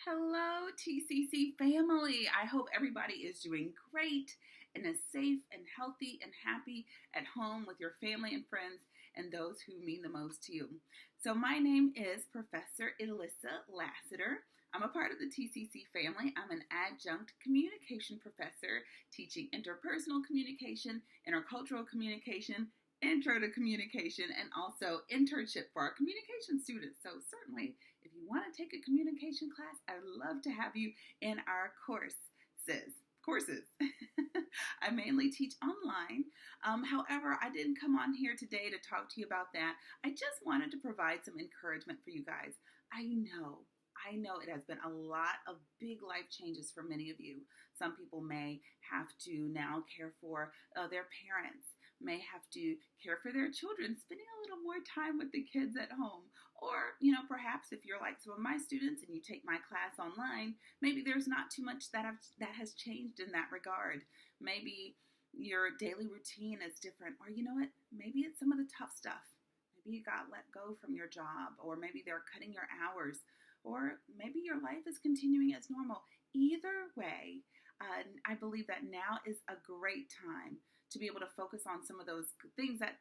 Hello, TCC family. I hope everybody is doing great and is safe and healthy and happy at home with your family and friends and those who mean the most to you. So, my name is Professor Alicia Lassiter. I'm a part of the TCC family. I'm an adjunct communication professor teaching interpersonal communication, intercultural communication, intro to communication, and also internship for our communication students. So certainly, if you want to take a communication class, I'd love to have you in our courses. I mainly teach online. However, I didn't come on here today to talk to you about that. I just wanted to provide some encouragement for you guys. I know it has been a lot of big life changes for many of you. Some people may have to now care for their parents, may have to care for their children, spending a little more time with the kids at home. Or, perhaps if you're like some of my students and you take my class online, maybe there's not too much that has changed in that regard. Maybe your daily routine is different. Or maybe it's some of the tough stuff. Maybe you got let go from your job, or maybe they're cutting your hours, or maybe your life is continuing as normal. Either way, I believe that now is a great time to be able to focus on some of those things that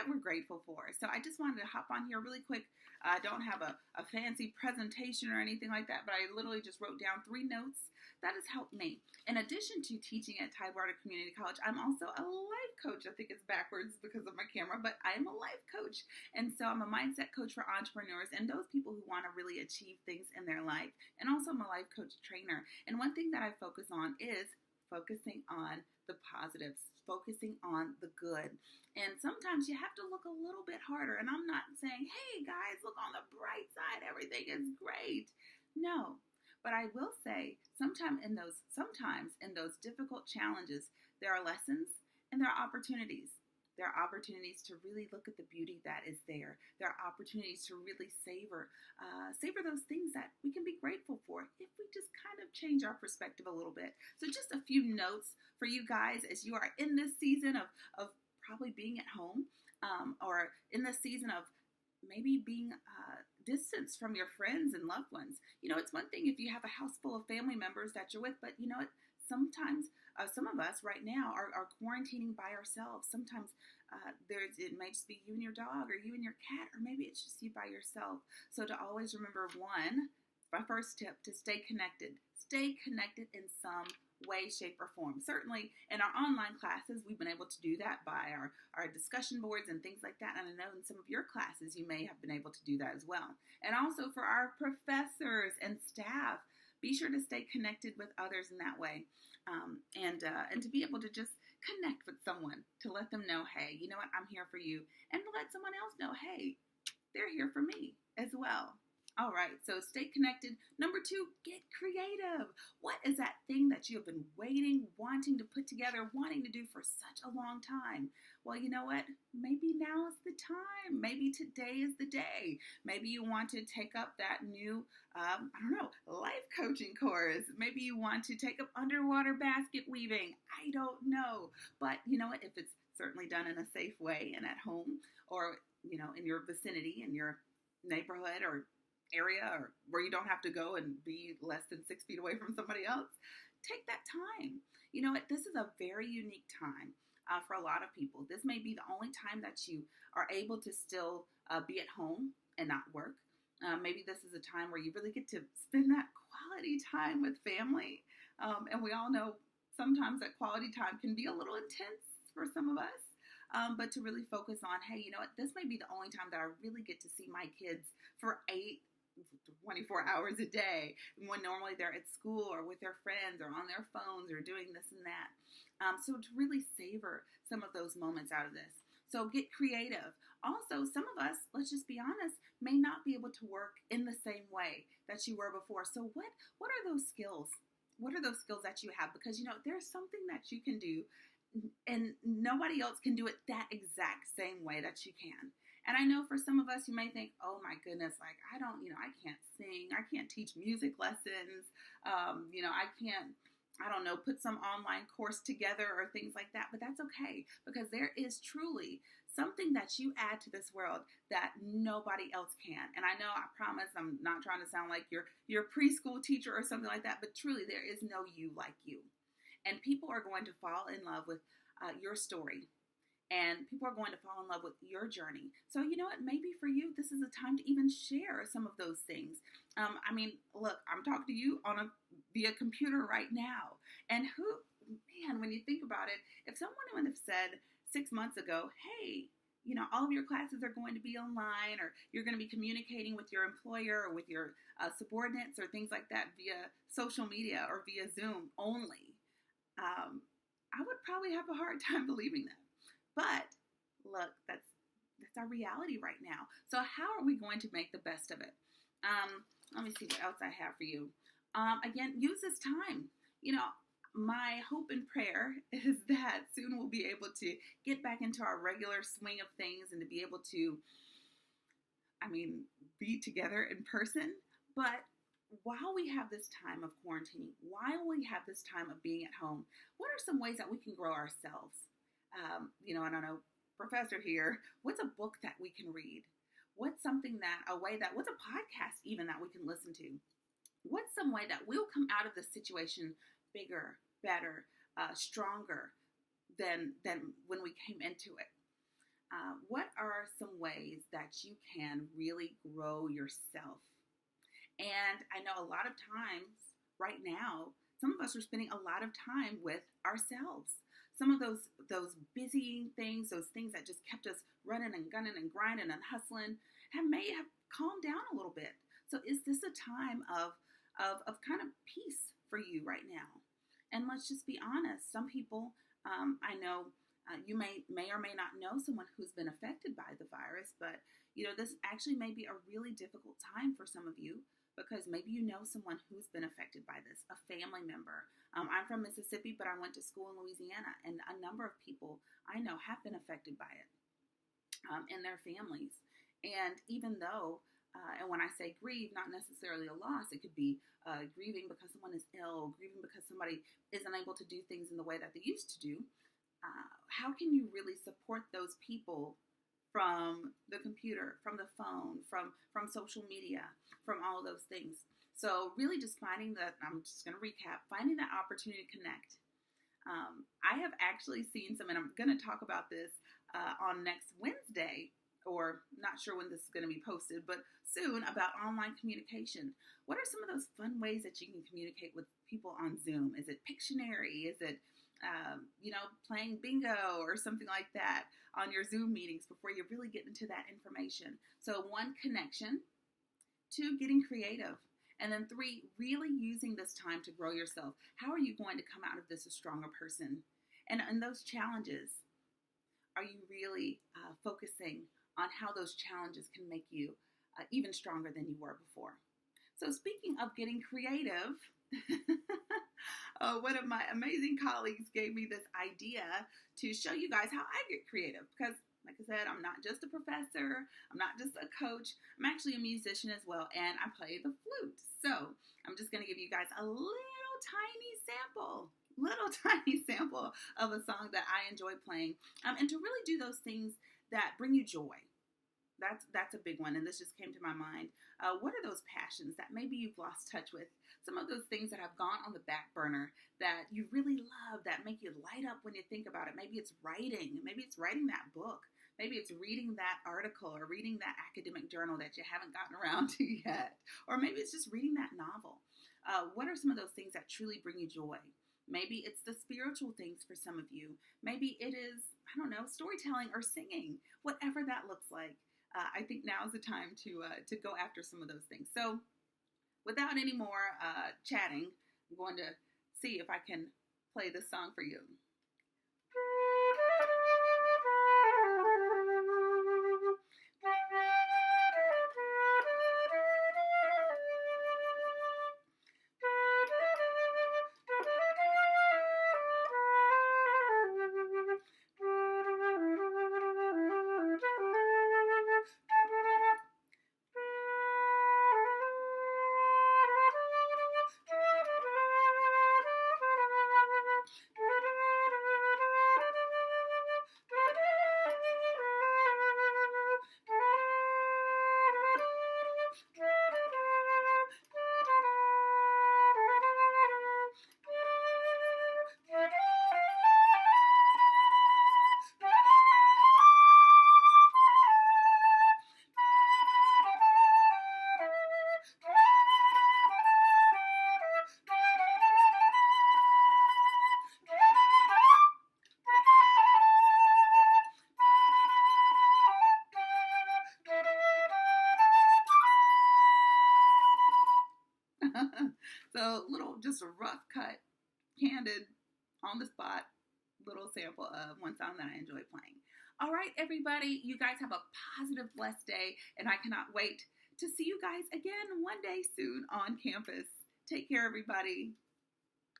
we're grateful for. So I just wanted to hop on here really quick. I don't have a fancy presentation or anything like that, but I literally just wrote down 3 notes that has helped me. In addition to teaching at Tidewater Community College, I'm also a life coach. I think it's backwards because of my camera, but I'm a life coach. And so I'm a mindset coach for entrepreneurs and those people who want to really achieve things in their life. And also I'm a life coach trainer. And one thing that I focus on is focusing on the positives, focusing on the good. And sometimes you have to look a little bit harder. And I'm not saying, hey guys, look on the bright side, everything is great. No. But I will say, sometimes in those difficult challenges, there are lessons and there are opportunities. There are opportunities to really look at the beauty that is there. There are opportunities to really savor those things that we can be grateful for if we just kind of change our perspective a little bit. So just a few notes for you guys as you are in this season of probably being at home, or in this season of maybe being distanced from your friends and loved ones. It's one thing if you have a house full of family members that you're with, but sometimes some of us right now are quarantining by ourselves. Sometimes it may just be you and your dog, or you and your cat, or maybe it's just you by yourself. So to always remember, my first tip, to stay connected. Stay connected in some way, shape, or form. Certainly in our online classes, we've been able to do that by our discussion boards and things like that. And I know in some of your classes, you may have been able to do that as well. And also for our professors and staff, be sure to stay connected with others in that way. And to be able to just connect with someone, to let them know, hey, you know what, I'm here for you. And to let someone else know, hey, they're here for me as well. All right, so stay connected. Number 2, get creative. What is that thing that you have been wanting to put together, wanting to do for such a long time? Well, you know what? Maybe now is the time. Maybe today is the day. Maybe you want to take up that new, life coaching course. Maybe you want to take up underwater basket weaving. I don't know. But you know what? If it's certainly done in a safe way and at home, or, in your vicinity, in your neighborhood or area, or where you don't have to go and be less than 6 feet away from somebody else, take that time. This is a very unique time for a lot of people. This may be the only time that you are able to still be at home and not work. Maybe this is a time where you really get to spend that quality time with family. And we all know sometimes that quality time can be a little intense for some of us. But to really focus on, hey, this may be the only time that I really get to see my kids for 24 hours a day, when normally they're at school or with their friends or on their phones or doing this and that. So to really savor some of those moments out of this. So get creative. Also, some of us, let's just be honest, may not be able to work in the same way that you were before. So what are those skills? What are those skills that you have? Because, there's something that you can do and nobody else can do it that exact same way that you can. And I know for some of us, you may think, oh my goodness, like I can't sing. I can't teach music lessons. I can't, put some online course together or things like that. But that's okay, because there is truly something that you add to this world that nobody else can. And I know, I promise, I'm not trying to sound like your preschool teacher or something like that, but truly there is no you like you. And people are going to fall in love with your story. And people are going to fall in love with your journey. So, you know what, maybe for you, this is a time to even share some of those things. I mean, look, I'm talking to you via computer right now. And man, when you think about it, if someone would have said 6 months ago, hey, all of your classes are going to be online, or you're going to be communicating with your employer or with your subordinates or things like that via social media or via Zoom only, I would probably have a hard time believing that. But look, that's our reality right now. So how are we going to make the best of it? Let me see what else I have for you. Again, use this time. My hope and prayer is that soon we'll be able to get back into our regular swing of things and to be able to, be together in person. But while we have this time of quarantining, while we have this time of being at home, what are some ways that we can grow ourselves? I don't know, professor here, what's a book that we can read? What's a podcast even that we can listen to? What's some way that we'll come out of this situation bigger, better, stronger than when we came into it? What are some ways that you can really grow yourself? And I know a lot of times right now, some of us are spending a lot of time with ourselves. Some of those busy things, those things that just kept us running and gunning and grinding and hustling, may have calmed down a little bit. So is this a time of kind of peace for you right now? And let's just be honest. Some people, I know you may or may not know someone who's been affected by the virus, but this actually may be a really difficult time for some of you, because maybe you know someone who's been affected by this, a family member. I'm from Mississippi, but I went to school in Louisiana, and a number of people I know have been affected by it in their families. And even though, and when I say grieve, not necessarily a loss, it could be grieving because someone is ill, grieving because somebody isn't able to do things in the way that they used to do. How can you really support those people from the computer, from the phone, from social media, from all of those things? So really just finding I'm just going to recap, finding that opportunity to connect. I have actually seen some, and I'm going to talk about this on next Wednesday, or not sure when this is going to be posted, but soon, about online communication. What are some of those fun ways that you can communicate with people on Zoom? Is it Pictionary? Is it playing bingo or something like that on your Zoom meetings before you really get into that information? So 1, connection. 2, getting creative. And then 3, really using this time to grow yourself. How are you going to come out of this a stronger person? And those challenges, are you really focusing on how those challenges can make you even stronger than you were before? So speaking of getting creative, one of my amazing colleagues gave me this idea to show you guys how I get creative, because like I said, I'm not just a professor, I'm not just a coach, I'm actually a musician as well, and I play the flute. So I'm just going to give you guys a little tiny sample of a song that I enjoy playing, and to really do those things that bring you joy. That's a big one, and this just came to my mind. What are those passions that maybe you've lost touch with? Some of those things that have gone on the back burner that you really love, that make you light up when you think about it. Maybe it's writing. Maybe it's writing that book. Maybe it's reading that article or reading that academic journal that you haven't gotten around to yet. Or maybe it's just reading that novel. What are some of those things that truly bring you joy? Maybe it's the spiritual things for some of you. Maybe it is, storytelling or singing, whatever that looks like. I think now is the time to go after some of those things. So without any more chatting, I'm going to see if I can play this song for you. So just a rough cut, candid, on the spot little sample of one song that I enjoy playing. All right, everybody, you guys have a positive, blessed day, and I cannot wait to see you guys again one day soon on campus. Take care, everybody.